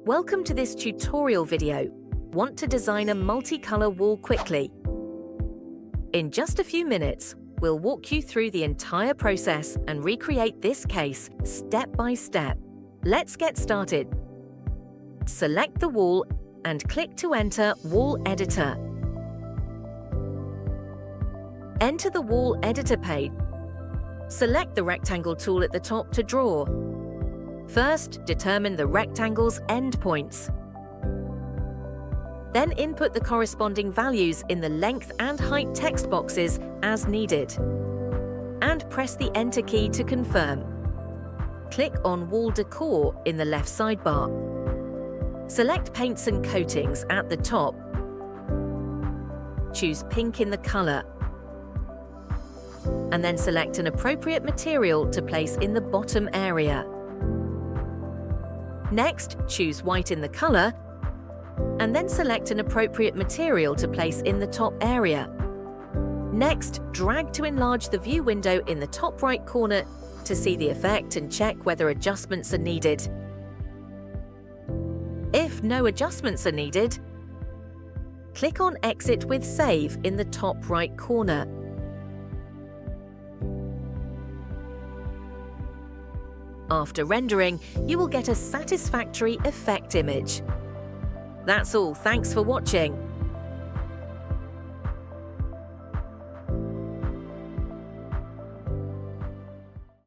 Welcome to this tutorial video. Want to design a multicolour wall quickly? In just a few minutes, we'll walk you through the entire process and recreate this case step by step. Let's get started. Select the wall and click to enter Wall Editor. Enter the Wall Editor page. Select the rectangle tool at the top to draw. First, determine the rectangle's endpoints. Then input the corresponding values in the length and height text boxes as needed. And press the Enter key to confirm. Click on Wall Decor in the left sidebar. Select Paints and Coatings at the top. Choose pink in the colour. And then select an appropriate material to place in the bottom area. Next, choose white in the colour, and then select an appropriate material to place in the top area. Next, drag to enlarge the view window in the top right corner to see the effect and check whether adjustments are needed. If no adjustments are needed, click on Exit with Save in the top right corner. After rendering, you will get a satisfactory effect image. That's all, thanks for watching.